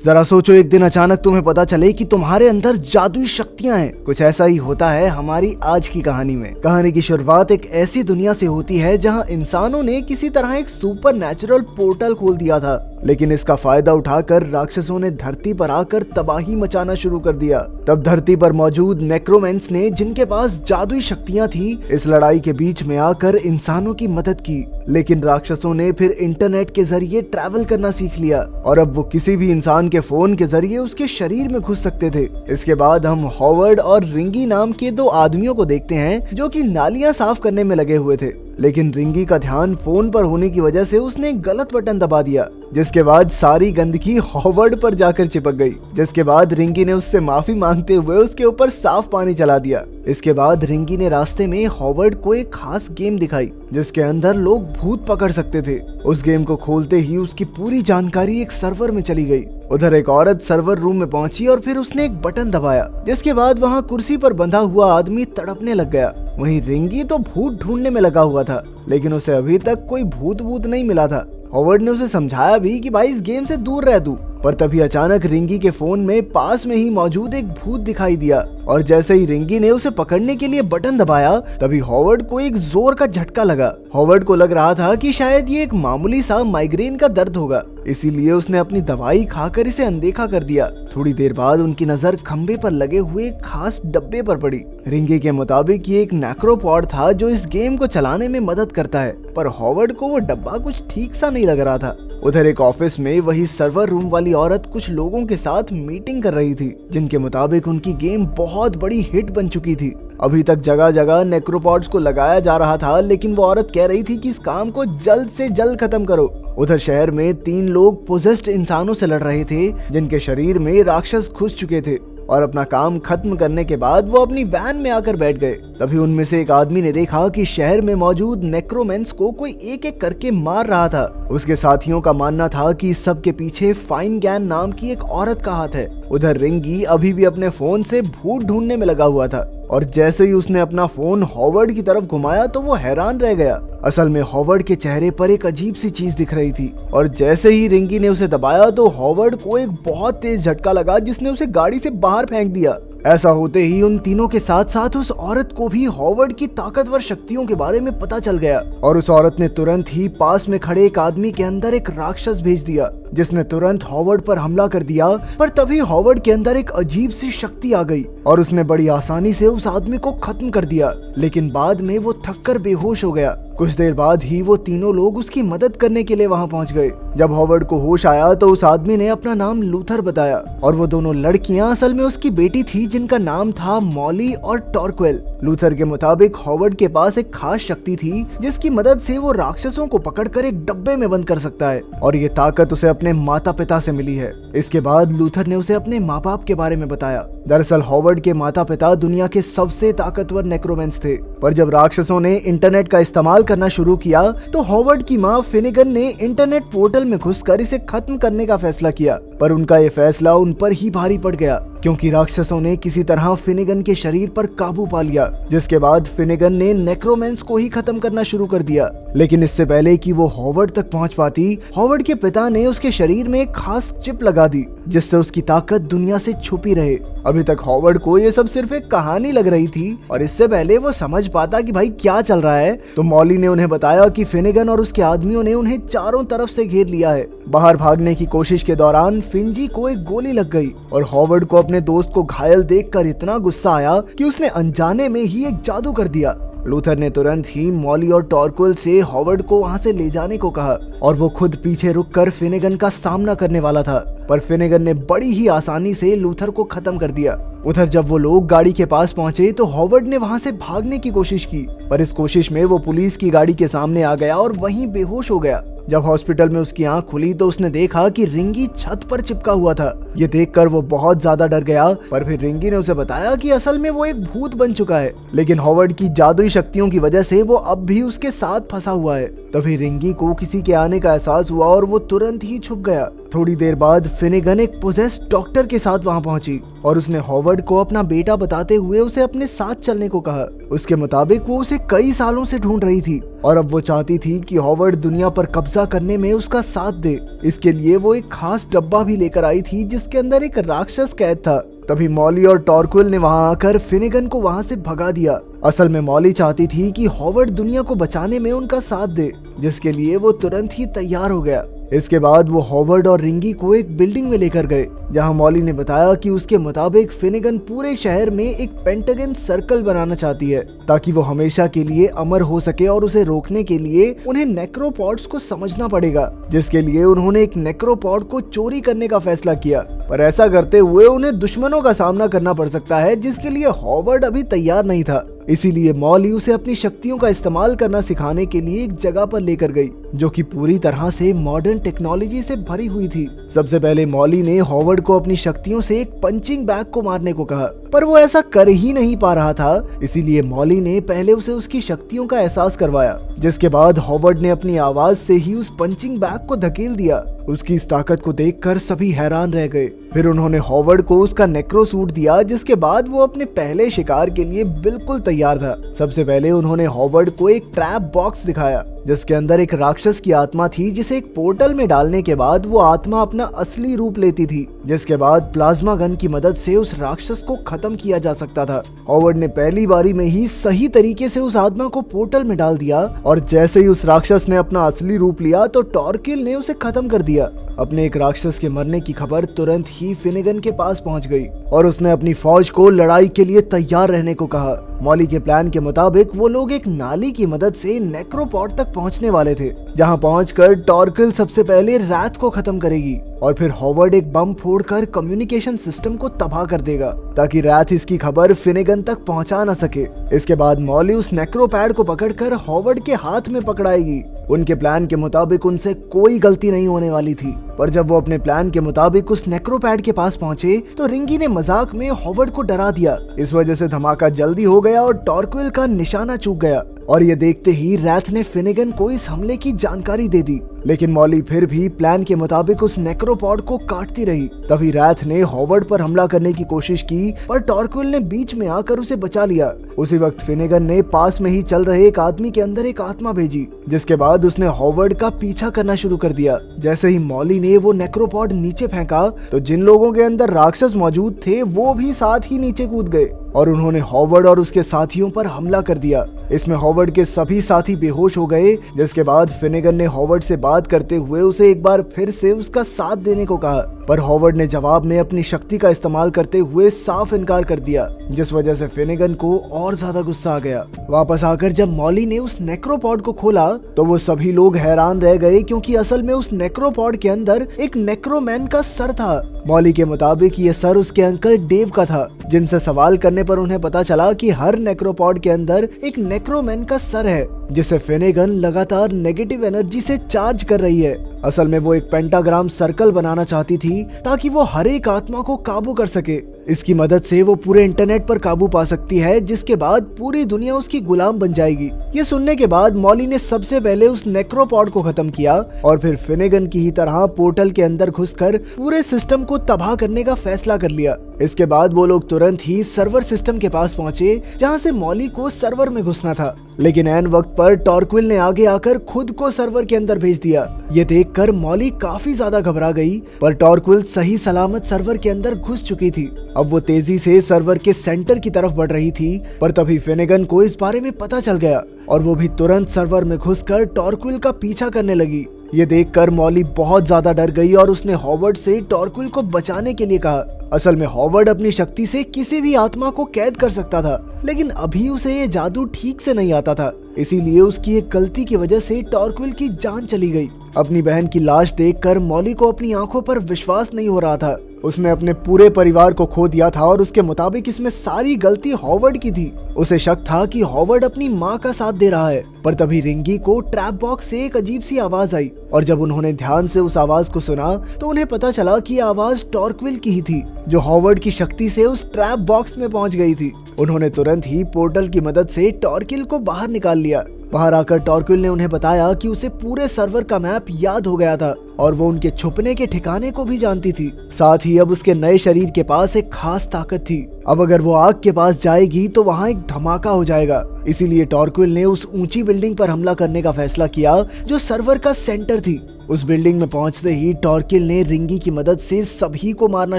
जरा सोचो, एक दिन अचानक तुम्हें पता चले कि तुम्हारे अंदर जादुई शक्तियां हैं। कुछ ऐसा ही होता है हमारी आज की कहानी में। कहानी की शुरुआत एक ऐसी दुनिया से होती है जहां इंसानों ने किसी तरह एक सुपर नेचुरल पोर्टल खोल दिया था, लेकिन इसका फायदा उठाकर राक्षसों ने धरती पर आकर तबाही मचाना शुरू कर दिया। तब धरती पर मौजूद नेक्रोमेंस ने, जिनके पास जादुई शक्तियां थी, इस लड़ाई के बीच में आकर इंसानों की मदद की। लेकिन राक्षसों ने फिर इंटरनेट के जरिए ट्रैवल करना सीख लिया और अब वो किसी भी इंसान के फोन के जरिए उसके शरीर में घुस सकते थे। इसके बाद हम हॉवर्ड और रिंगी नाम के दो आदमियों को देखते हैं जो कि नालियां साफ करने में लगे हुए थे। लेकिन रिंगी का ध्यान फोन पर होने की वजह से उसने गलत बटन दबा दिया, जिसके बाद सारी गंदगी हॉवर्ड पर जाकर चिपक गई। जिसके बाद रिंगी ने उससे माफी मांगते हुए उसके ऊपर साफ पानी चला दिया। इसके बाद रिंगी ने रास्ते में हॉवर्ड को एक खास गेम दिखाई जिसके अंदर लोग भूत पकड़ सकते थे। उस गेम को खोलते ही उसकी पूरी जानकारी एक सर्वर में चली गई। उधर एक औरत सर्वर रूम में पहुंची और फिर उसने एक बटन दबाया, जिसके बाद वहां कुर्सी पर बंधा हुआ आदमी तड़पने लग गया। वहीं रिंगी तो भूत ढूंढने में लगा हुआ था, लेकिन उसे अभी तक कोई भूत नहीं मिला था। हॉवर्ड ने उसे समझाया भी कि भाई इस गेम से दूर रह तू, पर तभी अचानक रिंगी के फोन में पास में ही मौजूद एक भूत दिखाई दिया और जैसे ही रिंगी ने उसे पकड़ने के लिए बटन दबाया, तभी हॉवर्ड को एक जोर का झटका लगा। हॉवर्ड को लग रहा था कि शायद ये एक मामूली सा माइग्रेन का दर्द होगा, इसीलिए उसने अपनी दवाई खाकर इसे अनदेखा कर दिया। थोड़ी देर बाद उनकी नजर खंबे पर लगे हुए एक खास डब्बे पर पड़ी। रिंगी के मुताबिक ये एक नेक्रोपॉड था जो इस गेम को चलाने में मदद करता है, पर हॉवर्ड को वो डब्बा कुछ ठीक सा नहीं लग रहा था। उधर एक ऑफिस में वही सर्वर रूम वाली औरत कुछ लोगों के साथ मीटिंग कर रही थी, जिनके मुताबिक उनकी गेम बहुत बड़ी हिट बन चुकी थी। अभी तक जगह जगह नेक्रोपॉड्स को लगाया जा रहा था, लेकिन वो औरत कह रही थी कि इस काम को जल्द से जल्द खत्म करो। उधर शहर में 3 लोग पोजेस्ड इंसानों से लड़ रहे थे, जिनके शरीर में राक्षस घुस चुके थे और अपना काम खत्म करने के बाद वो अपनी वैन में आकर बैठ गए। तभी उनमें से एक आदमी ने देखा कि शहर में मौजूद नेक्रोमेंस को कोई एक एक करके मार रहा था। उसके साथियों का मानना था कि इस सब के पीछे फाइन गैन नाम की एक औरत का हाथ है। उधर रिंगी अभी भी अपने फोन से भूत ढूंढने में लगा हुआ था और जैसे ही उसने अपना फोन हॉवर्ड की तरफ घुमाया तो वो हैरान रह गया। असल में हॉवर्ड के चेहरे पर एक अजीब सी चीज दिख रही थी और जैसे ही रिंगी ने उसे दबाया तो हॉवर्ड को एक बहुत तेज झटका लगा, जिसने उसे गाड़ी से बाहर फेंक दिया। ऐसा होते ही उन तीनों के साथ साथ उस औरत को भी हॉवर्ड की ताकतवर शक्तियों के बारे में पता चल गया और उस औरत ने तुरंत ही पास में खड़े एक आदमी के अंदर एक राक्षस भेज दिया, जिसने तुरंत हॉवर्ड पर हमला कर दिया। पर तभी हॉवर्ड के अंदर एक अजीब सी शक्ति आ गई और उसने बड़ी आसानी से उस आदमी को खत्म कर दिया, लेकिन बाद में वो थककर बेहोश हो गया। कुछ देर बाद ही वो तीनों लोग उसकी मदद करने के लिए वहां पहुंच गए। जब हॉवर्ड को होश आया तो उस आदमी ने अपना नाम लूथर बताया और वो दोनों लड़कियां असल में उसकी बेटी थी, जिनका नाम था मॉली और टॉर्क्वेल। लूथर के मुताबिक हॉवर्ड के पास एक खास शक्ति थी जिसकी मदद से वो राक्षसों को पकड़कर एक डब्बे में बंद कर सकता है और ये ताकत उसे अपने माता पिता से मिली है। इसके बाद लूथर ने उसे अपने माँ बाप के बारे में बताया। दरअसल हॉवर्ड के माता पिता दुनिया के सबसे ताकतवर नेक्रोमेंस थे, पर जब राक्षसों ने इंटरनेट का इस्तेमाल करना शुरू किया तो हॉवर्ड की माँ फिनिगन ने इंटरनेट पोर्टल में घुसकर इसे खत्म करने का फैसला किया। पर उनका ये फैसला उन पर ही भारी पड़ गया, क्योंकि राक्षसों ने किसी तरह फिनिगन के शरीर पर काबू पा लिया, जिसके बाद फिनिगन ने नेक्रोमेंस को ही खत्म करना शुरू कर दिया। लेकिन इससे पहले कि वो हॉवर्ड तक पहुंच पाती, हॉवर्ड के पिता ने उसके शरीर में एक खास चिप लगा दी, जिससे उसकी ताकत दुनिया से छुपी रहे। अभी तक हॉवर्ड को ये सब सिर्फ एक कहानी लग रही थी और इससे पहले वो समझ पाता कि भाई क्या चल रहा है, तो मॉली ने उन्हें बताया कि फिनिगन और उसके आदमियों ने उन्हें चारों तरफ से घेर लिया है। बाहर भागने की कोशिश के दौरान फिंजी को एक गोली लग गई और हॉवर्ड को अपने दोस्त को घायल देखकर इतना गुस्सा आया कि उसने अनजाने में ही एक जादू कर दिया। लूथर ने तुरंत ही मॉली और टॉर्क्वेल से हॉवर्ड को वहां से ले जाने को कहा और वो खुद पीछे रुककर फिनिगन का सामना करने वाला था, पर फिनिगन ने बड़ी ही आसानी से लूथर को खत्म कर दिया। उधर जब वो लोग गाड़ी के पास पहुंचे तो हॉवर्ड ने वहां से भागने की कोशिश की, पर इस कोशिश में वो पुलिस की गाड़ी के सामने आ गया और वहीं बेहोश हो गया। जब हॉस्पिटल में उसकी आंख खुली तो उसने देखा कि रिंगी छत पर चिपका हुआ था। ये देखकर वो बहुत ज्यादा डर गया, पर फिर रिंगी ने उसे बताया कि असल में वो एक भूत बन चुका है, लेकिन हॉवर्ड की जादुई शक्तियों की वजह से वो अब भी उसके साथ फंसा हुआ है। तभी रिंगी को किसी के आने का एहसास हुआ और वो तुरंत ही छुप गया। थोड़ी देर बाद फिनेगन एक पोजेस्ड डॉक्टर के साथ वहां पहुंची और उसने हॉवर्ड को अपना बेटा बताते हुए उसे अपने साथ चलने को कहा। उसके मुताबिक वो उसे कई सालों से ढूंढ रही थी और अब वो चाहती थी कि हॉवर्ड दुनिया पर कब्जा करने में उसका साथ दे। इसके लिए वो एक खास डब्बा भी लेकर आई थी जिसके अंदर एक राक्षस कैद था। तभी मॉली और टॉरक्विल ने वहां आकर फिनेगन को वहां से भगा दिया। असल में मॉली चाहती थी कि हॉवर्ड दुनिया को बचाने में उनका साथ दे, जिसके लिए वो तुरंत ही तैयार हो गया। इसके बाद वो हॉवर्ड और रिंगी को एक बिल्डिंग में लेकर गए जहां मॉली ने बताया कि उसके मुताबिक फिनेगन पूरे शहर में एक पेंटागन सर्कल बनाना चाहती है ताकि वो हमेशा के लिए अमर हो सके और उसे रोकने के लिए उन्हें नेक्रोपॉड्स को समझना पड़ेगा, जिसके लिए उन्होंने एक नेक्रोपॉड को चोरी करने का फैसला किया। पर ऐसा करते हुए उन्हें दुश्मनों का सामना करना पड़ सकता है जिसके लिए हॉवर्ड अभी तैयार नहीं था। इसीलिए मॉली उसे अपनी शक्तियों का इस्तेमाल करना सिखाने के लिए एक जगह पर लेकर गई जो कि पूरी तरह से मॉडर्न टेक्नोलॉजी से भरी हुई थी। सबसे पहले मॉली ने हॉवर्ड को अपनी शक्तियों से एक पंचिंग बैग को मारने को कहा, पर वो ऐसा कर ही नहीं पा रहा था। इसीलिए मॉली ने पहले उसे उसकी शक्तियों का एहसास करवाया, जिसके बाद हॉवर्ड ने अपनी आवाज से ही उस पंचिंग बैग को धकेल दिया। उसकी इस ताकत को देखकर सभी हैरान रह गए। फिर उन्होंने हॉवर्ड को उसका नेक्रो सूट दिया, जिसके बाद वो अपने पहले शिकार के लिए बिल्कुल तैयार था। सबसे पहले उन्होंने हॉवर्ड को एक ट्रैप बॉक्स दिखाया जिसके अंदर एक राक्षस की आत्मा थी, जिसे एक पोर्टल में डालने के बाद वो आत्मा अपना असली रूप लेती थी, जिसके बाद प्लाज्मा गन की मदद से उस राक्षस को खत्म किया जा सकता था। हॉवर्ड ने पहली बारी में ही सही तरीके से उस आत्मा को पोर्टल में डाल दिया और जैसे ही उस राक्षस ने अपना असली रूप लिया तो टॉरकिल ने उसे खत्म कर दिया। अपने एक राक्षस के मरने की खबर तुरंत ही फिनेगन के पास पहुंच गई और उसने अपनी फौज को लड़ाई के लिए तैयार रहने को कहा। मॉली के प्लान के मुताबिक वो लोग एक नाली की मदद से नेक्रोपॉड तक पहुंचने वाले थे, जहां पहुंचकर टॉरकिल सबसे पहले रैथ को खत्म करेगी और फिर हॉवर्ड एक बम फोड़कर कम्युनिकेशन सिस्टम को तबाह कर देगा ताकि रैथ इसकी खबर फिनेगन तक पहुंचा न सके। इसके बाद मॉली उस नेक्रोपैड को पकड़कर हॉवर्ड के हाथ में पकड़ाएगी। उनके प्लान के मुताबिक उनसे कोई गलती नहीं होने वाली थी, पर जब वो अपने प्लान के मुताबिक उस नेक्रोपैड के पास पहुंचे तो रिंगी ने मजाक में हॉवर्ड को डरा दिया। इस वजह से धमाका जल्दी हो गया और टॉरक्विल का निशाना चूक गया और ये देखते ही रैथ ने फिनेगन को इस हमले की जानकारी दे दी। लेकिन मॉली फिर भी प्लान के मुताबिक उस नेक्रोपॉड को काटती रही। तभी रैथ ने हॉवर्ड पर हमला करने की कोशिश की, पर टॉरक्विल ने बीच में आकर उसे बचा लिया। उसी वक्त फिनेगन ने पास में ही चल रहे एक आदमी के अंदर एक आत्मा भेजी, जिसके बाद उसने हॉवर्ड का पीछा करना शुरू कर दिया। जैसे ही मॉली ने वो नेक्रोपॉड नीचे फेंका तो जिन लोगों के अंदर राक्षस मौजूद थे वो भी साथ ही नीचे कूद गए और उन्होंने हॉवर्ड और उसके साथियों पर हमला कर दिया। इसमें हॉवर्ड के सभी साथी बेहोश हो गए, जिसके बाद फिनेगन ने हॉवर्ड से बात करते हुए उसे एक बार फिर से उसका साथ देने को कहा, पर हॉवर्ड ने जवाब में अपनी शक्ति का इस्तेमाल करते हुए साफ इनकार कर दिया, जिस वजह से फिनेगन को और ज्यादा गुस्सा आ गया। वापस आकर जब मॉली ने उस नेक्रोपॉड को खोला तो वो सभी लोग हैरान रह गए, क्योंकि असल में उस नेक्रोपॉड के अंदर एक नेक्रोमैन का सर था। मॉली के मुताबिक ये सर उसके अंकल डेव का था, जिनसे सवाल करने पर उन्हें पता चला कि हर नेक्रोपॉड के अंदर एक नेक्रोमैन का सर है, जिसे फिनेगन लगातार नेगेटिव एनर्जी से चार्ज कर रही है। असल में वो एक पेंटाग्राम सर्कल बनाना चाहती थी ताकि वो हर एक आत्मा को काबू कर सके। इसकी मदद से वो पूरे इंटरनेट पर काबू पा सकती है, जिसके बाद पूरी दुनिया उसकी गुलाम बन जाएगी। ये सुनने के बाद मॉली ने सबसे पहले उस नेक्रोपॉड को खत्म किया और फिर फिनेगन की ही तरह पोर्टल के अंदर घुसकर पूरे सिस्टम को तबाह करने का फैसला कर लिया। इसके बाद वो लोग तुरंत ही सर्वर सिस्टम के पास पहुंचे, जहां से मॉली को सर्वर में घुसना था। लेकिन ऐन वक्त पर टॉरक्विल ने आगे आकर खुद को सर्वर के अंदर भेज दिया। ये देखकर मॉली काफी ज्यादा घबरा गई, पर टॉरक्विल सही सलामत सर्वर के अंदर घुस चुकी थी। अब वो तेजी से सर्वर के सेंटर की तरफ बढ़ रही थी, पर तभी फिनेगन को इस बारे में पता चल गया और वो भी तुरंत सर्वर में घुसकर टॉरक्विल का पीछा करने लगी। ये देखकर मॉली बहुत ज्यादा डर गई और उसने हॉवर्ड से टॉरक्विल को बचाने के लिए कहा। असल में हॉवर्ड अपनी शक्ति से किसी भी आत्मा को कैद कर सकता था, लेकिन अभी उसे ये जादू ठीक से नहीं आता था। इसीलिए उसकी एक गलती की वजह से टॉरक्विल की जान चली गई। अपनी बहन की लाश देखकर मॉली को अपनी आंखों पर विश्वास नहीं हो रहा था। उसने अपने पूरे परिवार को खो दिया था और उसके मुताबिक इसमें सारी गलती हॉवर्ड की थी। उसे शक था कि हॉवर्ड अपनी माँ का साथ दे रहा है, पर तभी रिंगी को ट्रैप बॉक्स से एक अजीब सी आवाज आई और जब उन्होंने ध्यान से उस आवाज को सुना तो उन्हें पता चला कि आवाज टॉरक्विल की ही थी, जो हॉवर्ड की शक्ति से उस ट्रैप बॉक्स में पहुंच गई थी। उन्होंने तुरंत ही पोर्टल की मदद से टॉरक्विल को बाहर निकाल लिया बाहर आकर टॉरक्विल ने उन्हें बताया कि उसे पूरे सर्वर का मैप याद हो गया था और वो उनके छुपने के ठिकाने को भी जानती थी। साथ ही अब उसके नए शरीर के पास एक खास ताकत थी। अब अगर वो आग के पास जाएगी तो वहाँ एक धमाका हो जाएगा। इसीलिए टॉरक्विल ने उस ऊंची बिल्डिंग पर हमला करने का फैसला किया जो सर्वर का सेंटर थी। उस बिल्डिंग में पहुंचते ही टॉरक्विल ने रिंगी की मदद से सभी को मारना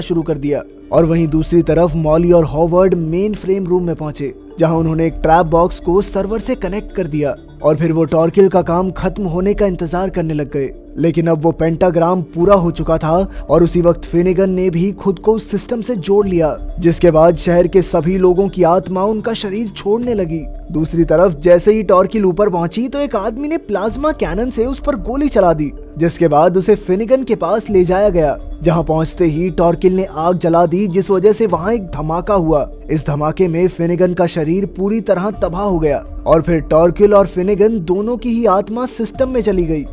शुरू कर दिया और वहीं दूसरी तरफ मॉली और हॉवर्ड मेन फ्रेम रूम में पहुंचे, जहां उन्होंने एक ट्रैप बॉक्स को सर्वर से कनेक्ट कर दिया और फिर वो टॉरक्विल का काम खत्म होने का इंतजार करने लग गए। लेकिन अब वो पेंटाग्राम पूरा हो चुका था और उसी वक्त फिनिगन ने भी खुद को उस सिस्टम से जोड़ लिया, जिसके बाद शहर के सभी लोगों की आत्मा उनका शरीर छोड़ने लगी। दूसरी तरफ जैसे ही टॉरक्विल ऊपर पहुंची तो एक आदमी ने प्लाज्मा कैनन से उस पर गोली चला दी, जिसके बाद उसे फिनिगन के पास ले जाया गया, जहां पहुंचते ही टॉरक्विल ने आग जला दी, जिस वजह से वहां एक धमाका हुआ। इस धमाके में फिनिगन का शरीर पूरी तरह तबाह हो गया और फिर टॉरक्विल और फिनिगन दोनों की ही आत्मा सिस्टम में चली गई।